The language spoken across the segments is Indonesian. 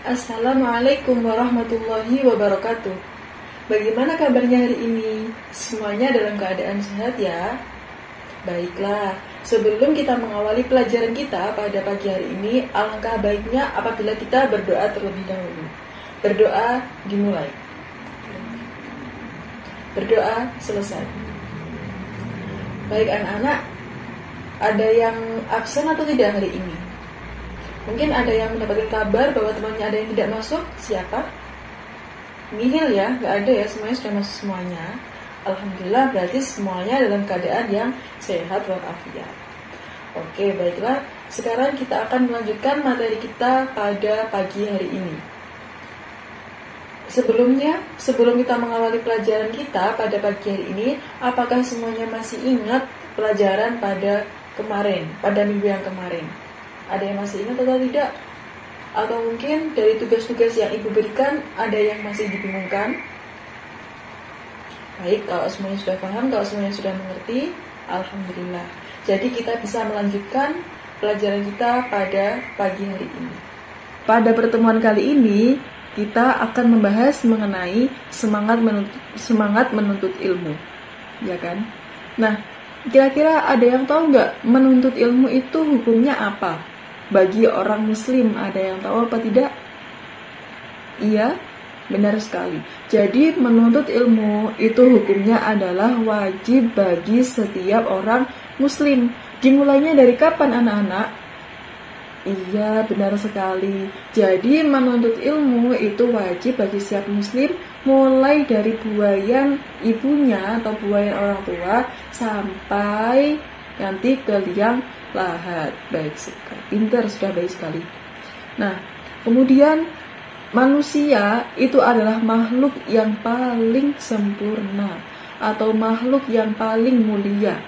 Assalamualaikum warahmatullahi wabarakatuh. Bagaimana kabarnya hari ini? Semuanya dalam keadaan sehat ya? Baiklah, sebelum kita mengawali pelajaran kita pada pagi hari ini, alangkah baiknya apabila kita berdoa terlebih dahulu. Berdoa dimulai. Berdoa selesai. Baik anak-anak, ada yang absen atau tidak hari ini? Mungkin ada yang mendapatkan kabar bahwa temannya ada yang tidak masuk. Siapa? Nihil ya, nggak ada ya, semuanya sudah masuk semuanya. Alhamdulillah, berarti semuanya dalam keadaan yang sehat walafiat. Oke, baiklah. Sekarang kita akan melanjutkan materi kita pada pagi hari ini. Sebelum kita mengawali pelajaran kita pada pagi hari ini, apakah semuanya masih ingat pelajaran pada kemarin, pada minggu yang kemarin? Ada yang masih ingat atau tidak? Atau mungkin dari tugas-tugas yang Ibu berikan ada yang masih dibingungkan? Baik, kalau semuanya sudah paham, kalau semuanya sudah mengerti, alhamdulillah. Jadi kita bisa melanjutkan pelajaran kita pada pagi hari ini. Pada pertemuan kali ini, kita akan membahas mengenai semangat menuntut ilmu. Ya kan? Nah, kira-kira ada yang tahu nggak menuntut ilmu itu hukumnya apa? Bagi orang muslim, ada yang tahu apa tidak? Iya, benar sekali. Jadi menuntut ilmu itu hukumnya adalah wajib bagi setiap orang muslim. Dimulainya dari kapan anak-anak? Iya, benar sekali. Jadi menuntut ilmu itu wajib bagi setiap muslim, mulai dari buayan ibunya atau buayan orang tua sampai nanti ke liang lahat. Baik sekali, pintar, sudah baik sekali. Nah, kemudian manusia itu adalah makhluk yang paling sempurna atau makhluk yang paling mulia.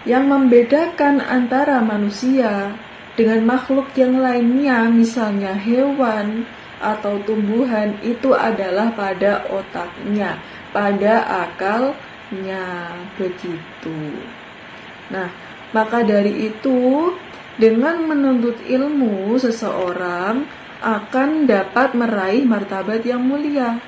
Yang membedakan antara manusia dengan makhluk yang lainnya, misalnya hewan atau tumbuhan, itu adalah pada otaknya, pada akalnya, begitu. Nah, maka dari itu, dengan menuntut ilmu, seseorang akan dapat meraih martabat yang mulia.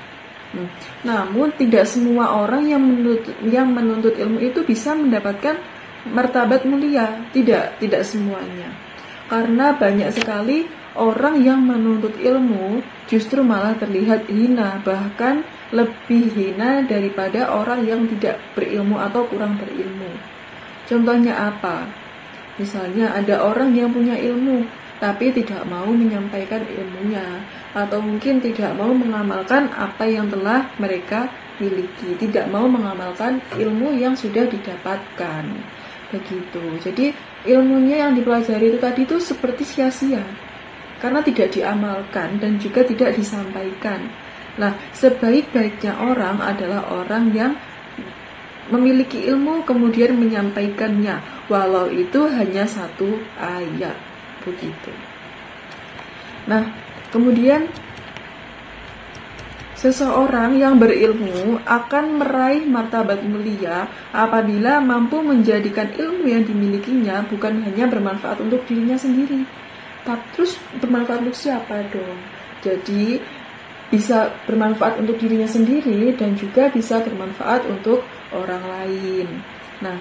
Namun, tidak semua orang yang menuntut ilmu itu bisa mendapatkan martabat mulia. Tidak semuanya. Karena banyak sekali orang yang menuntut ilmu justru malah terlihat hina, bahkan lebih hina daripada orang yang tidak berilmu atau kurang berilmu. Contohnya apa? Misalnya ada orang yang punya ilmu tapi tidak mau menyampaikan ilmunya, atau mungkin tidak mau mengamalkan apa yang telah mereka miliki, tidak mau mengamalkan ilmu yang sudah didapatkan. Begitu. Jadi ilmunya yang dipelajari itu tadi itu seperti sia-sia karena tidak diamalkan dan juga tidak disampaikan. Nah, sebaik-baiknya orang adalah orang yang memiliki ilmu kemudian menyampaikannya, walau itu hanya satu ayat, begitu. Nah, kemudian seseorang yang berilmu akan meraih martabat mulia apabila mampu menjadikan ilmu yang dimilikinya bukan hanya bermanfaat untuk dirinya sendiri, tapi terus bermanfaat untuk siapa dong? Jadi bisa bermanfaat untuk dirinya sendiri dan juga bisa bermanfaat untuk orang lain. Nah,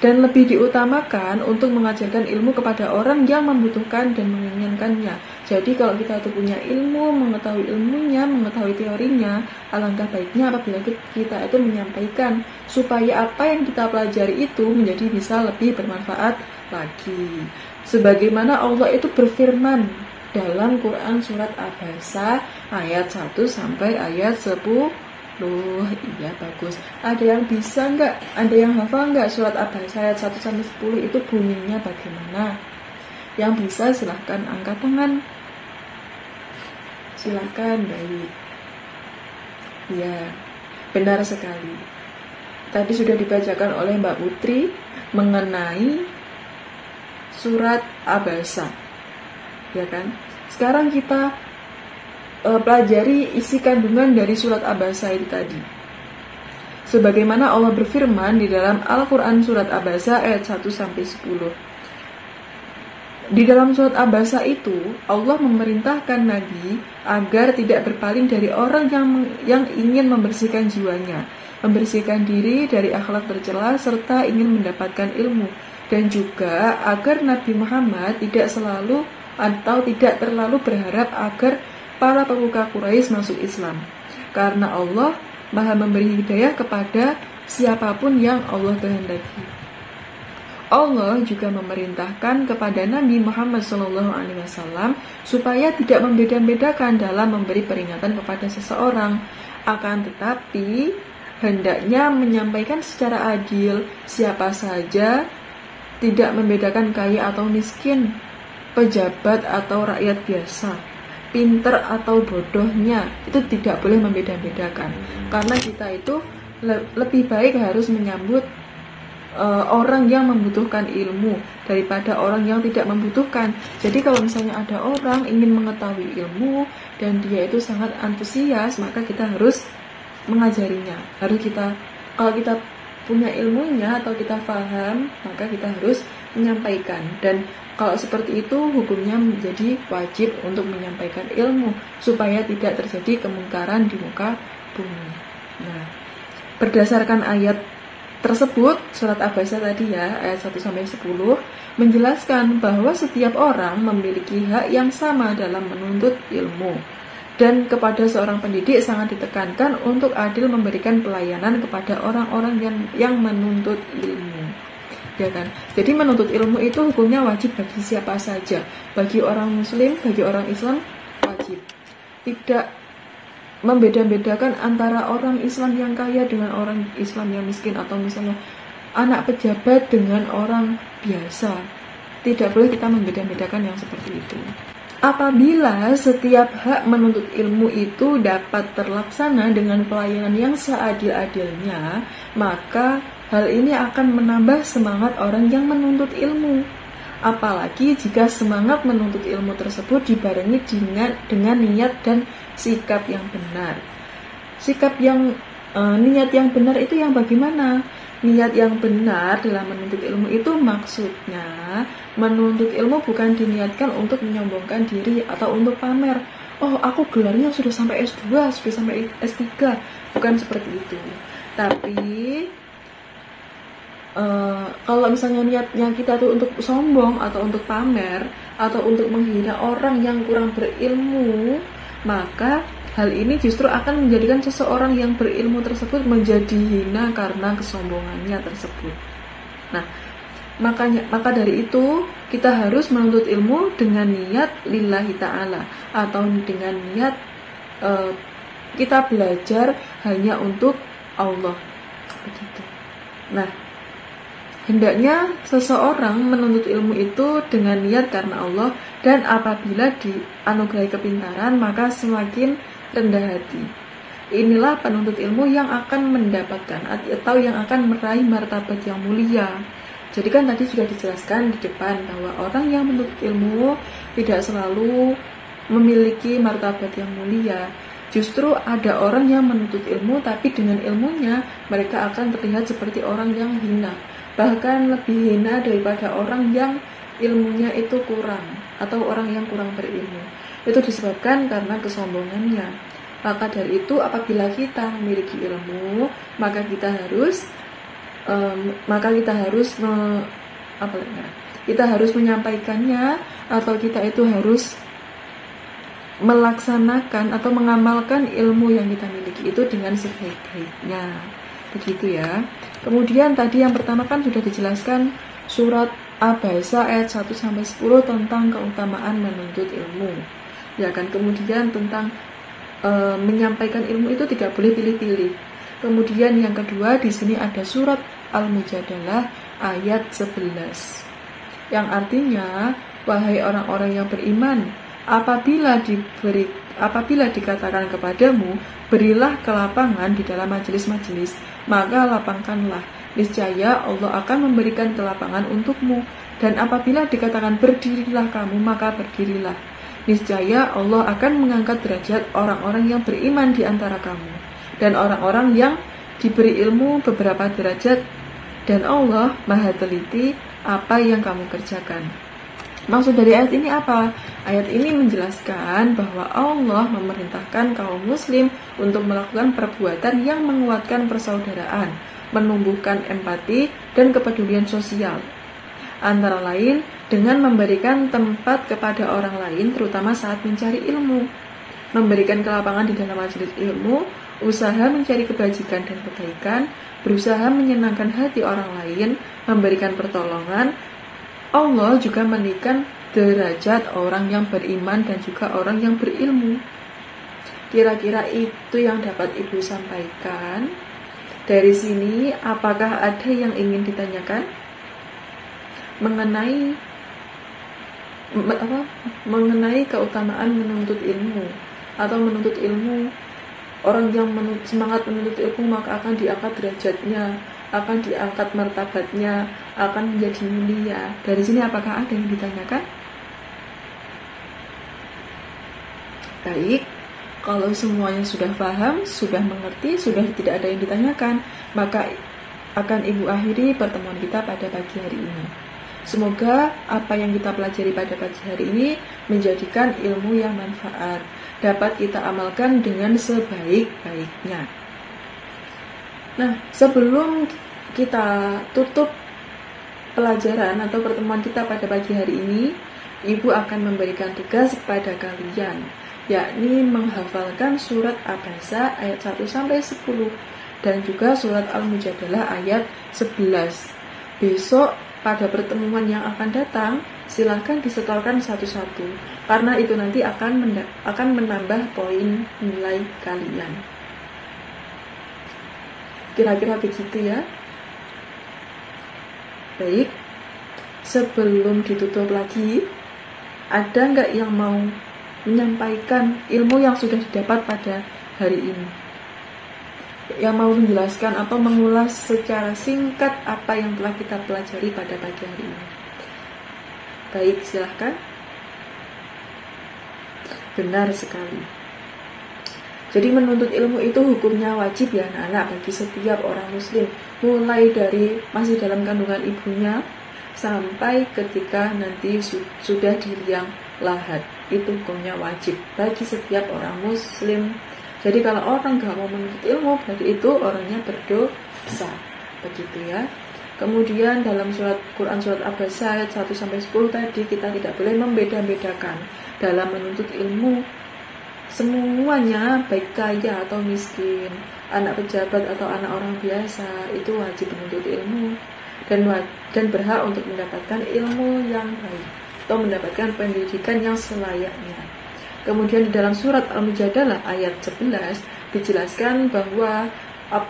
dan lebih diutamakan untuk mengajarkan ilmu kepada orang yang membutuhkan dan menginginkannya. Jadi kalau kita itu punya ilmu, mengetahui ilmunya, mengetahui teorinya, alangkah baiknya apabila kita itu menyampaikan supaya apa yang kita pelajari itu menjadi bisa lebih bermanfaat lagi. Sebagaimana Allah itu berfirman dalam Quran surat Abasa ayat 1 sampai ayat 10. Iya, bagus. Ada yang bisa enggak? Ada yang hafal enggak surat Abasa ayat 1 sampai 10 itu bunyinya bagaimana? Yang bisa silahkan angkat tangan. Silakan, baik. Ya, benar sekali. Tadi sudah dibacakan oleh Mbak Putri mengenai surat Abasa. Ya kan? Sekarang kita pelajari isi kandungan dari surat Abasa itu tadi. Sebagaimana Allah berfirman di dalam Al-Quran surat Abasa ayat 1 sampai 10. Di dalam surat Abasa itu, Allah memerintahkan Nabi agar tidak berpaling dari orang yang ingin membersihkan jiwanya, membersihkan diri dari akhlak tercela, serta ingin mendapatkan ilmu. Dan juga agar Nabi Muhammad tidak selalu atau tidak terlalu berharap agar para pemuka Quraisy masuk Islam. Karena Allah Maha memberi hidayah kepada siapapun yang Allah kehendaki. Allah juga memerintahkan kepada Nabi Muhammad SAW supaya tidak membeda-bedakan dalam memberi peringatan kepada seseorang. Akan tetapi, hendaknya menyampaikan secara adil siapa saja, tidak membedakan kaya atau miskin, pejabat atau rakyat biasa, pinter atau bodohnya, itu tidak boleh membeda-bedakan. Karena kita itu lebih baik harus menyambut orang yang membutuhkan ilmu daripada orang yang tidak membutuhkan. Jadi kalau misalnya ada orang ingin mengetahui ilmu dan dia itu sangat antusias, maka kita harus mengajarinya. Kalau kita punya ilmunya atau kita paham, maka kita harus menyampaikan. Dan kalau seperti itu, hukumnya menjadi wajib untuk menyampaikan ilmu supaya tidak terjadi kemungkaran di muka bumi. Nah, berdasarkan ayat tersebut, surat Abasa tadi ya, ayat 1-10 menjelaskan bahwa setiap orang memiliki hak yang sama dalam menuntut ilmu. Dan kepada seorang pendidik sangat ditekankan untuk adil memberikan pelayanan kepada orang-orang yang menuntut ilmu. Ya kan? Jadi menuntut ilmu itu hukumnya wajib bagi siapa saja. Bagi orang muslim, bagi orang Islam wajib. Tidak membeda-bedakan antara orang Islam yang kaya dengan orang Islam yang miskin, atau misalnya anak pejabat dengan orang biasa. Tidak boleh kita membeda-bedakan yang seperti itu. Apabila setiap hak menuntut ilmu itu dapat terlaksana dengan pelayanan yang seadil-adilnya, maka hal ini akan menambah semangat orang yang menuntut ilmu. Apalagi jika semangat menuntut ilmu tersebut dibarengi dengan niat dan sikap yang benar. Niat yang benar itu yang bagaimana? Niat yang benar dalam menuntut ilmu itu maksudnya menuntut ilmu bukan diniatkan untuk menyombongkan diri atau untuk pamer. Oh, aku gelarnya sudah sampai S2, sudah sampai S3. Bukan seperti itu. Tapi kalau misalnya niatnya kita tuh untuk sombong atau untuk pamer atau untuk menghina orang yang kurang berilmu, maka hal ini justru akan menjadikan seseorang yang berilmu tersebut menjadi hina karena kesombongannya tersebut. Nah, maka dari itu kita harus menuntut ilmu dengan niat lillahi ta'ala, atau dengan niat kita belajar hanya untuk Allah. Begitu. Nah, hendaknya seseorang menuntut ilmu itu dengan niat karena Allah, dan apabila dianugerahi kepintaran maka semakin rendah hati. Inilah penuntut ilmu yang akan mendapatkan atau yang akan meraih martabat yang mulia. Jadi kan tadi sudah dijelaskan di depan bahwa orang yang menuntut ilmu tidak selalu memiliki martabat yang mulia. Justru ada orang yang menuntut ilmu tapi dengan ilmunya mereka akan terlihat seperti orang yang hina. Bahkan lebih hina daripada orang yang ilmunya itu kurang atau orang yang kurang berilmu. Itu disebabkan karena kesombongannya. Maka dari itu apabila kita memiliki ilmu, maka kita harus menyampaikannya, atau kita itu harus melaksanakan atau mengamalkan ilmu yang kita miliki itu dengan sebaik-baiknya. Begitu ya. Kemudian tadi yang pertama kan sudah dijelaskan surat Abasa ayat 1-10 tentang keutamaan menuntut ilmu. Ya kan, kemudian tentang menyampaikan ilmu itu tidak boleh pilih-pilih. Kemudian yang kedua di sini ada surat Al-Mujadalah ayat 11. Yang artinya, wahai orang-orang yang beriman, apabila dikatakan kepadamu, berilah kelapangan di dalam majelis-majelis, maka lapangkanlah. Niscaya Allah akan memberikan kelapangan untukmu. Dan apabila dikatakan berdirilah kamu, maka berdirilah. Niscaya Allah akan mengangkat derajat orang-orang yang beriman di antara kamu, dan orang-orang yang diberi ilmu beberapa derajat, dan Allah Maha teliti apa yang kamu kerjakan. Maksud dari ayat ini apa? Ayat ini menjelaskan bahwa Allah memerintahkan kaum muslim untuk melakukan perbuatan yang menguatkan persaudaraan, menumbuhkan empati dan kepedulian sosial. Antara lain dengan memberikan tempat kepada orang lain terutama saat mencari ilmu, memberikan kelapangan di dalam majelis ilmu, usaha mencari kebajikan dan kebaikan, berusaha menyenangkan hati orang lain, memberikan pertolongan. Allah juga meninggikan derajat orang yang beriman dan juga orang yang berilmu. Kira-kira itu yang dapat Ibu sampaikan. Dari sini, apakah ada yang ingin ditanyakan mengenai keutamaan menuntut ilmu atau menuntut ilmu? Orang yang semangat menuntut ilmu maka akan diangkat derajatnya, akan diangkat martabatnya, akan menjadi mulia. Dari sini apakah ada yang ditanyakan? Baik, kalau semuanya sudah paham, sudah mengerti, sudah tidak ada yang ditanyakan, maka akan Ibu akhiri pertemuan kita pada pagi hari ini. Semoga apa yang kita pelajari pada pagi hari ini menjadikan ilmu yang manfaat, dapat kita amalkan dengan sebaik-baiknya. Nah, sebelum kita tutup pelajaran atau pertemuan kita pada pagi hari ini, Ibu akan memberikan tugas kepada kalian, yakni menghafalkan surat Abasa ayat 1-10 dan juga surat Al-Mujadalah ayat 11. Besok pada pertemuan yang akan datang, silahkan disetorkan satu-satu, karena itu nanti akan menambah poin nilai kalian. Kira-kira begitu ya. Baik, sebelum ditutup lagi, ada nggak yang mau menyampaikan ilmu yang sudah didapat pada hari ini? Yang mau menjelaskan atau mengulas secara singkat apa yang telah kita pelajari pada pagi hari ini? Baik, silahkan. Benar sekali. Jadi menuntut ilmu itu hukumnya wajib ya anak-anak bagi setiap orang muslim, mulai dari masih dalam kandungan ibunya sampai ketika nanti sudah di liang lahat. Itu hukumnya wajib bagi setiap orang muslim. Jadi kalau orang gak mau menuntut ilmu, berarti itu orangnya berdosa. Begitu ya. Kemudian dalam Quran surat Abasa ayat 1-10 tadi, kita tidak boleh membeda-bedakan dalam menuntut ilmu. Semuanya, baik kaya atau miskin, anak pejabat atau anak orang biasa, itu wajib menuntut ilmu dan berhak untuk mendapatkan ilmu yang baik atau mendapatkan pendidikan yang selayaknya. Kemudian di dalam surat Al-Mujadalah ayat 11 dijelaskan bahwa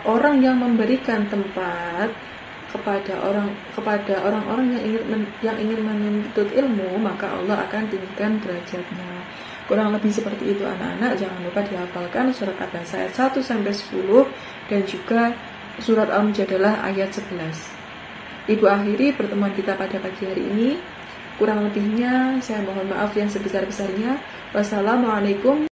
orang yang memberikan tempat kepada orang-orang yang ingin menuntut ilmu, maka Allah akan tinggikan derajatnya. Kurang lebih seperti itu anak-anak. Jangan lupa dihafalkan surat Abasa ayat 1-10 dan juga surat Al-Mujadalah ayat 11. Ibu akhiri pertemuan kita pada pagi hari ini. Kurang lebihnya saya mohon maaf yang sebesar-besarnya. Wassalamualaikum